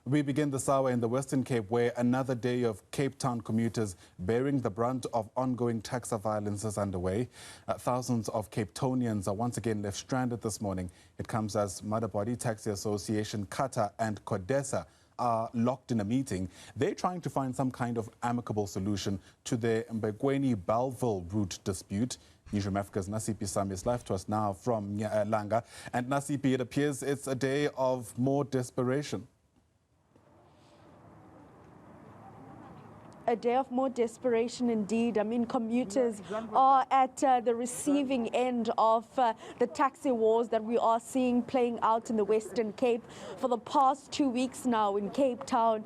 We begin this hour in the Western Cape, where another day of Cape Town commuters bearing the brunt of ongoing taxi violence is underway. Thousands of Capetonians are once again left stranded this morning. It comes as Motherbody Taxi Association, CATA and Codeta are locked in a meeting. They're trying to find some kind of amicable solution to their Mbekweni-Bellville route dispute. Newzroom Africa's Nasiphi is live to us now from Langa. And Nasiphi, it appears it's a day of more desperation. A day of more desperation indeed. I mean, commuters are at the receiving end of the taxi wars that we are seeing playing out in the Western Cape for the past 2 weeks now in Cape Town.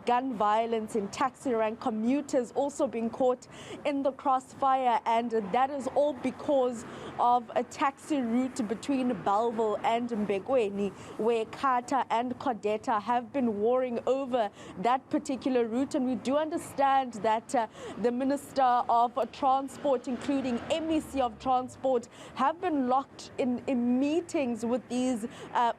Gun violence in taxi rank, commuters also being caught in the crossfire, and that is all because of a taxi route between Bellville and Mbekweni, where CATA and Codeta have been warring over that particular route. And we do understand that the Minister of Transport, including MEC of Transport, have been locked in meetings with these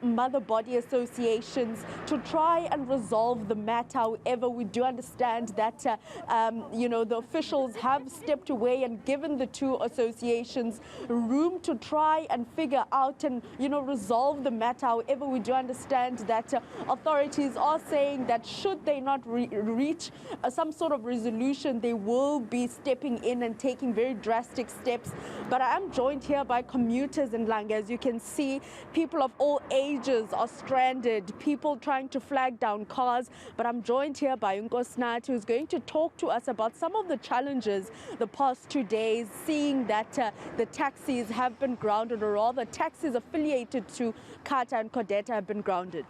mother body associations to try and resolve the matter. However, we do understand that the officials have stepped away and given the two associations room to try and figure out and resolve the matter. However, we do understand that authorities are saying that should they not reach some sort of resolution, they will be stepping in and taking very drastic steps. But I am joined here by commuters in Langa. As you can see, people of all ages are stranded, people trying to flag down cars. But I'm joined here by Nkosinathi, who's going to talk to us about some of the challenges the past 2 days, seeing that the taxis have been grounded, or rather taxis affiliated to CATA and Codeta have been grounded.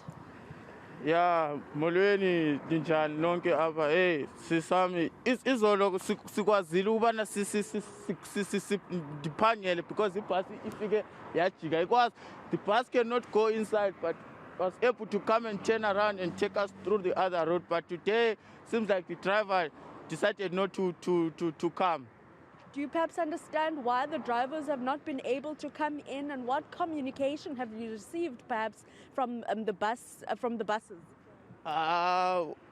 Yeah, molweni dinjani nonke apha sisami izolo sikwazile ukubana siphangele because ibhasi ifike yajika ikwazi. The bus cannot go inside, but was able to come and turn around and take us through the other road. But today seems like the driver decided not to come. Do you perhaps understand why the drivers have not been able to come in, and what communication have you received perhaps from the buses?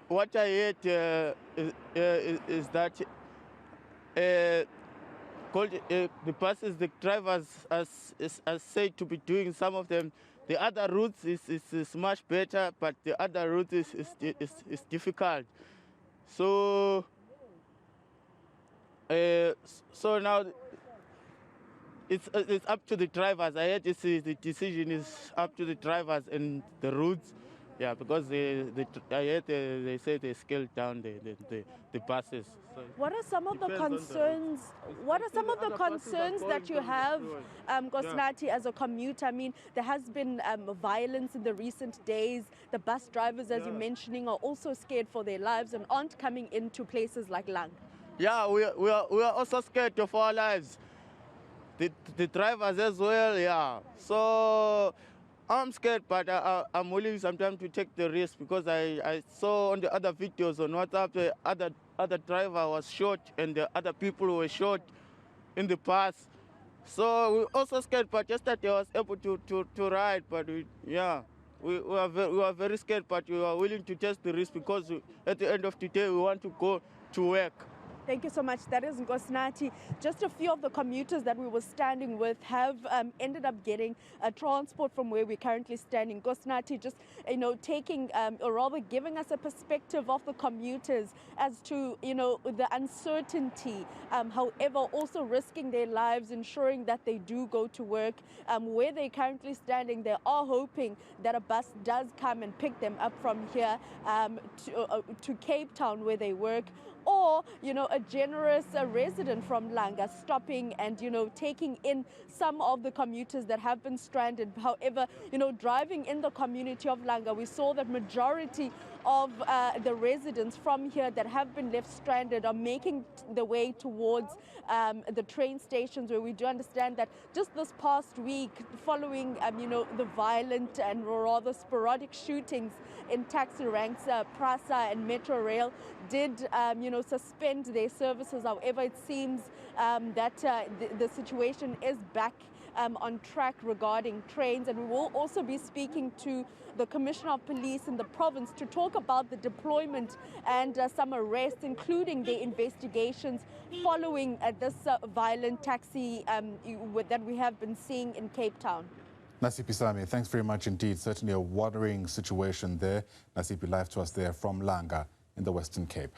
What I heard is that the buses, the drivers are said to be doing some of them. The other routes is much better, but the other route is difficult. So now it's up to the drivers. I heard the decision is up to the drivers and the routes. Yeah, because I heard they say they scaled down the buses. So what are some of the concerns? What are some of the concerns that you have, Nkosinathi, as a commuter? I mean, there has been violence in the recent days. The bus drivers, as you're mentioning, are also scared for their lives and aren't coming into places like Langa. Yeah, we are also scared of our lives. The drivers as well, yeah. So I'm scared, but I'm willing sometimes to take the risk, because I saw on the other videos on WhatsApp the other driver was shot and the other people were shot in the past. So we're also scared, but yesterday I was able to ride. But we are very scared, but we are willing to take the risk, because at the end of the day we want to go to work. Thank you so much. That is Nkosinathi. Just a few of the commuters that we were standing with have ended up getting transport from where we're currently standing. Nkosinathi just, taking, or rather giving us a perspective of the commuters as to, the uncertainty, however, also risking their lives, ensuring that they do go to work. Where they're currently standing, they are hoping that a bus does come and pick them up from here to Cape Town where they work, or, a generous resident from Langa stopping and, taking in some of the commuters that have been stranded. However, driving in the community of Langa, we saw that majority of the residents from here that have been left stranded are making the way towards the train stations, where we do understand that just this past week, following, the violent and rather sporadic shootings in taxi ranks, PRASA and Metro Rail did, suspend their services. However, it seems that the situation is back on track regarding trains. And we will also be speaking to the Commissioner of Police in the province to talk about the deployment and some arrests, including the investigations following this violent taxi that we have been seeing in Cape Town. Nasiphi, thanks very much indeed. Certainly a worrying situation there. Nasiphi, live to us there from Langa in the Western Cape.